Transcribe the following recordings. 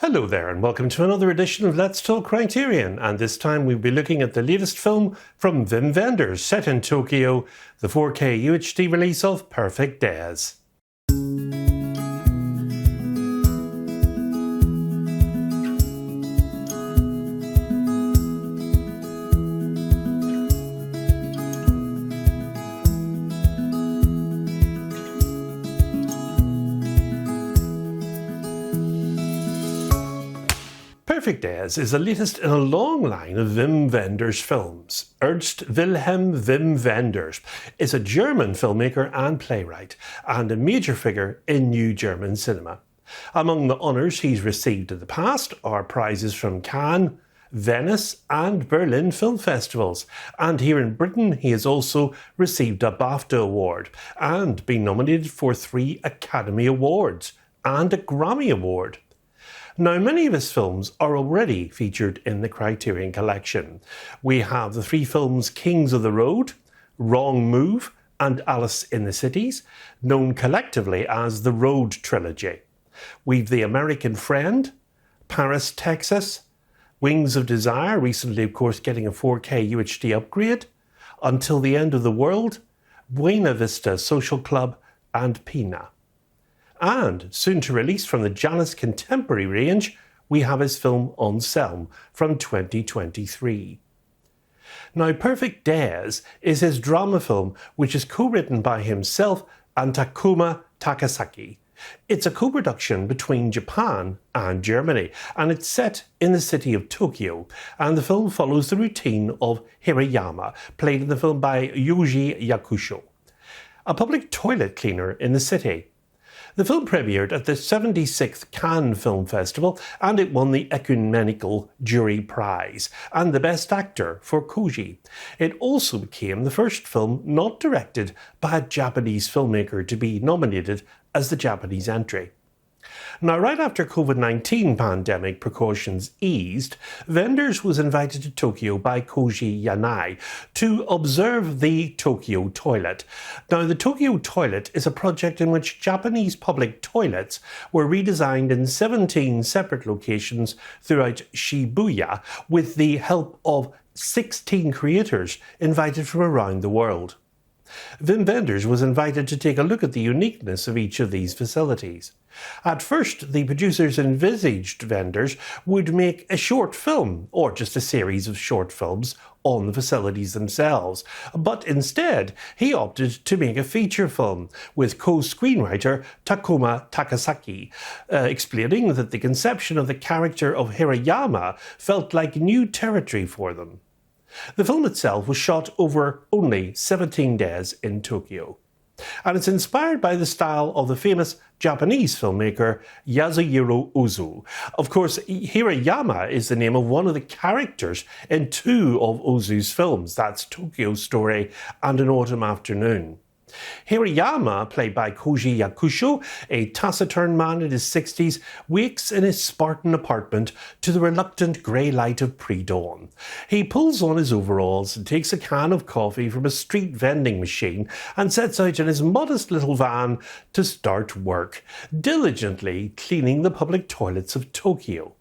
Hello there and welcome to another edition of Let's Talk Criterion, and this time we'll be looking at the latest film from Wim Wenders set in Tokyo, the 4K UHD release of Perfect Days. Perfect Days is the latest in a long line of Wim Wenders films. Ernst Wilhelm Wim Wenders is a German filmmaker and playwright, and a major figure in New German cinema. Among the honours he's received in the past are prizes from Cannes, Venice and Berlin film festivals, and here in Britain he has also received a BAFTA award and been nominated for 3 Academy Awards and a Grammy Award. Now, many of his films are already featured in the Criterion collection. We have the 3 films Kings of the Road, Wrong Move and Alice in the Cities, known collectively as the Road Trilogy. We've The American Friend, Paris, Texas, Wings of Desire, recently of course getting a 4K UHD upgrade, Until the End of the World, Buena Vista Social Club and Pina. And soon to release from the Janus Contemporary range, we have his film Anselm from 2023. Now, Perfect Days is his drama film, which is co-written by himself and Takuma Takasaki. It's a co-production between Japan and Germany, and it's set in the city of Tokyo, and the film follows the routine of Hirayama, played in the film by Yoji Yakusho, a public toilet cleaner in the city. The film premiered at the 76th Cannes Film Festival, and it won the Ecumenical Jury Prize and the Best Actor for Koji. It also became the first film not directed by a Japanese filmmaker to be nominated as the Japanese entry. Now, right after COVID-19 pandemic precautions eased, Wenders was invited to Tokyo by Koji Yanai to observe the Tokyo toilet. Now, the Tokyo toilet is a project in which Japanese public toilets were redesigned in 17 separate locations throughout Shibuya with the help of 16 creators invited from around the world. Wim Wenders was invited to take a look at the uniqueness of each of these facilities. At first, the producers envisaged Wenders would make a short film, or just a series of short films, on the facilities themselves, but instead he opted to make a feature film with co-screenwriter Takuma Takasaki, explaining that the conception of the character of Hirayama felt like new territory for them. The film itself was shot over only 17 days in Tokyo, and it's inspired by the style of the famous Japanese filmmaker Yasuhiro Ozu. Of course, Hirayama is the name of one of the characters in 2 of Ozu's films, that's Tokyo Story and An Autumn Afternoon. Hirayama, played by Koji Yakusho, a taciturn man in his 60s, wakes in his Spartan apartment to the reluctant grey light of pre-dawn. He pulls on his overalls and takes a can of coffee from a street vending machine and sets out in his modest little van to start work, diligently cleaning the public toilets of Tokyo.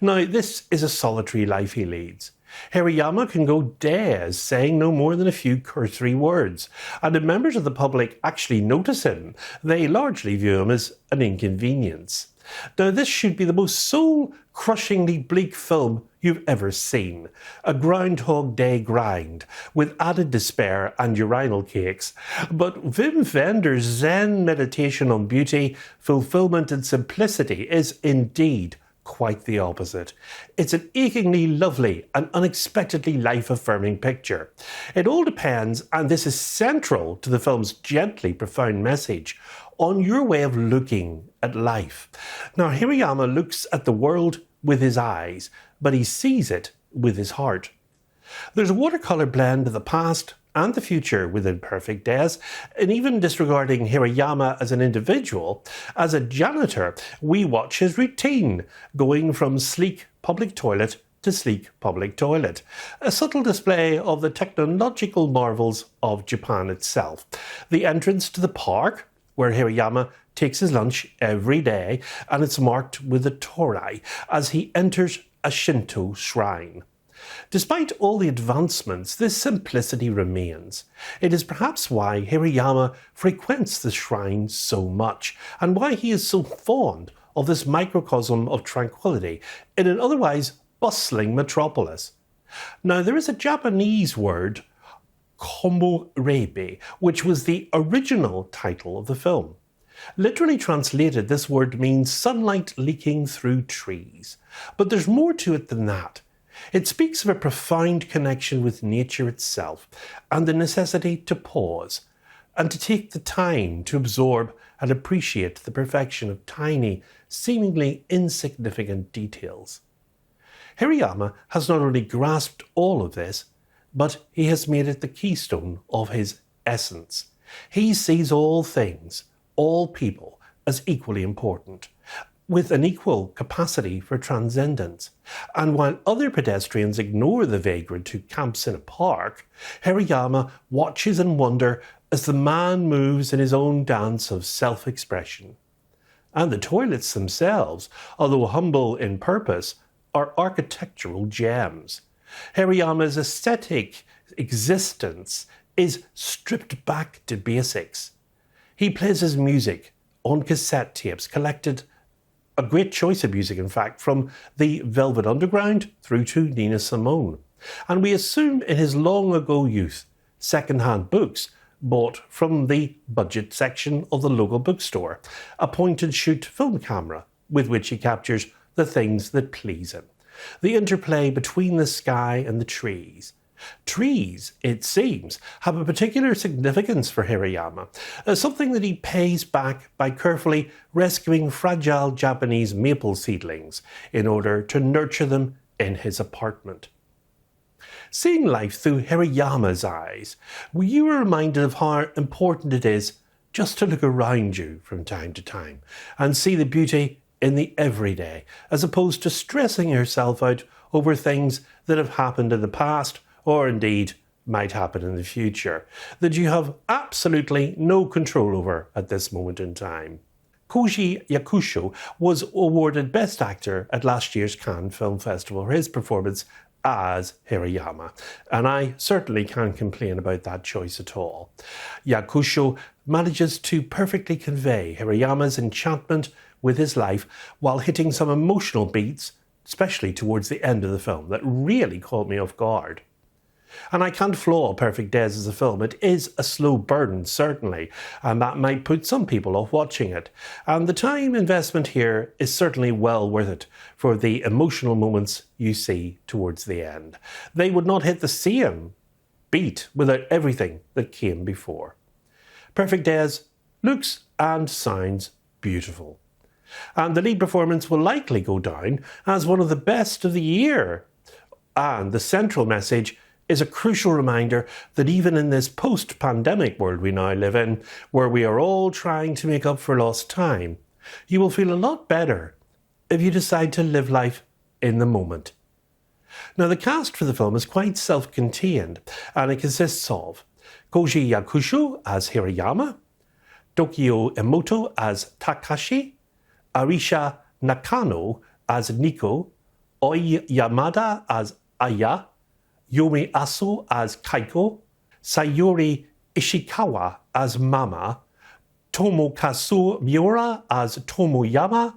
Now, this is a solitary life he leads. Hirayama can go days saying no more than a few cursory words, and if members of the public actually notice him, they largely view him as an inconvenience. Now, this should be the most soul-crushingly bleak film you've ever seen. A Groundhog Day grind, with added despair and urinal cakes. But Wim Wenders' Zen meditation on beauty, fulfillment and simplicity is indeed quite the opposite. It's an achingly lovely and unexpectedly life-affirming picture. It all depends, and this is central to the film's gently profound message, on your way of looking at life. Now, Hirayama looks at the world with his eyes, but he sees it with his heart. There's a watercolour blend of the past and the future within Perfect Days, and even disregarding Hirayama as an individual, as a janitor, we watch his routine, going from sleek public toilet to sleek public toilet. A subtle display of the technological marvels of Japan itself. The entrance to the park, where Hirayama takes his lunch every day, and it's marked with a torii as he enters a Shinto shrine. Despite all the advancements, this simplicity remains. It is perhaps why Hirayama frequents the shrine so much, and why he is so fond of this microcosm of tranquility in an otherwise bustling metropolis. Now, there is a Japanese word, komorebe, which was the original title of the film. Literally translated, this word means sunlight leaking through trees. But there's more to it than that. It speaks of a profound connection with nature itself and the necessity to pause and to take the time to absorb and appreciate the perfection of tiny, seemingly insignificant details. Hirayama has not only grasped all of this, but he has made it the keystone of his essence. He sees all things, all people, as equally important, with an equal capacity for transcendence. And while other pedestrians ignore the vagrant who camps in a park, Hirayama watches in wonder as the man moves in his own dance of self-expression. And the toilets themselves, although humble in purpose, are architectural gems. Hirayama's aesthetic existence is stripped back to basics. He plays his music on cassette tapes, collected a great choice of music, in fact, from the Velvet Underground through to Nina Simone. And we assume in his long ago youth, second-hand books bought from the budget section of the local bookstore, a point-and-shoot film camera with which he captures the things that please him. The interplay between the sky and the trees. Trees, it seems, have a particular significance for Hirayama, something that he pays back by carefully rescuing fragile Japanese maple seedlings in order to nurture them in his apartment. Seeing life through Hirayama's eyes, you are reminded of how important it is just to look around you from time to time and see the beauty in the everyday, as opposed to stressing yourself out over things that have happened in the past or indeed might happen in the future, that you have absolutely no control over at this moment in time. Koji Yakusho was awarded Best Actor at last year's Cannes Film Festival for his performance as Hirayama, and I certainly can't complain about that choice at all. Yakusho manages to perfectly convey Hirayama's enchantment with his life while hitting some emotional beats, especially towards the end of the film, that really caught me off guard. And I can't flaw Perfect Days as a film. It is a slow burn, certainly, and that might put some people off watching it. And the time investment here is certainly well worth it for the emotional moments you see towards the end. They would not hit the same beat without everything that came before. Perfect Days looks and sounds beautiful. And the lead performance will likely go down as one of the best of the year. And the central message is a crucial reminder that even in this post-pandemic world we now live in, where we are all trying to make up for lost time, you will feel a lot better if you decide to live life in the moment. Now, the cast for the film is quite self-contained, and it consists of Koji Yakusho as Hirayama, Tokyo Emoto as Takashi, Arisha Nakano as Nico, Oi Yamada as Aya, Yomi Aso as Kaiko, Sayori Ishikawa as Mama, Tomokazu Miura as Tomoyama,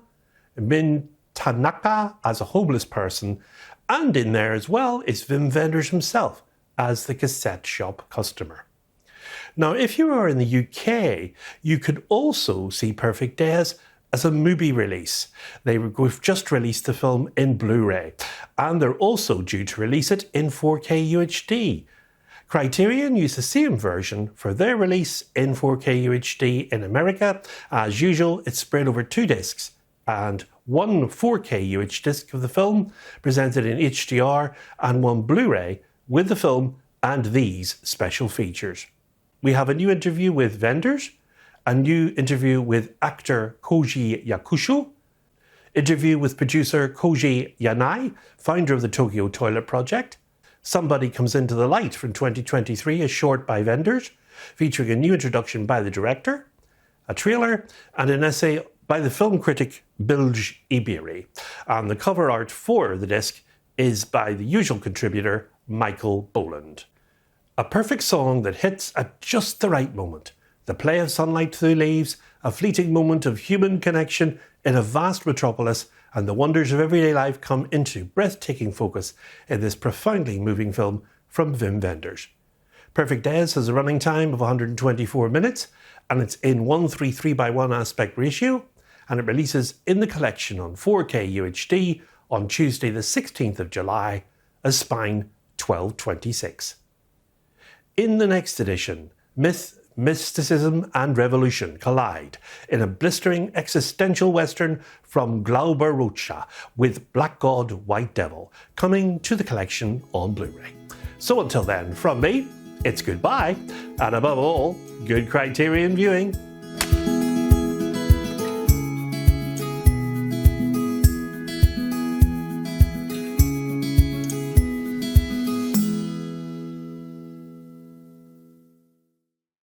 Min Tanaka as a homeless person, and in there as well is Wim Wenders himself as the cassette shop customer. Now, if you are in the UK, you could also see Perfect Days as a movie release. They've just released the film in Blu-ray, and they're also due to release it in 4K UHD. Criterion used the same version for their release in 4K UHD in America. As usual, it's spread over 2 discs, and one 4K UHD disc of the film presented in HDR, and one Blu-ray with the film and these special features. We have a new interview with Wenders, a new interview with actor Koji Yakusho, interview with producer Koji Yanai, founder of the Tokyo Toilet Project. Somebody Comes Into the Light from 2023, a short by Wenders, featuring a new introduction by the director. a trailer, and an essay by the film critic Bilge Ebiri. And the cover art for the disc is by the usual contributor Michael Boland. A perfect song that hits at just the right moment. The play of sunlight through leaves, a fleeting moment of human connection in a vast metropolis, and the wonders of everyday life come into breathtaking focus in this profoundly moving film from Wim Wenders. Perfect Days has a running time of 124 minutes, and it's in 1:3:3:1 aspect ratio, and it releases in the collection on 4K UHD on Tuesday the 16th of July as Spine 1226. In the next edition, myth, mysticism and revolution collide in a blistering existential western from Glauber Rocha with Black God, White Devil, coming to the collection on Blu-ray. So until then, from me, it's goodbye, and above all, good Criterion viewing.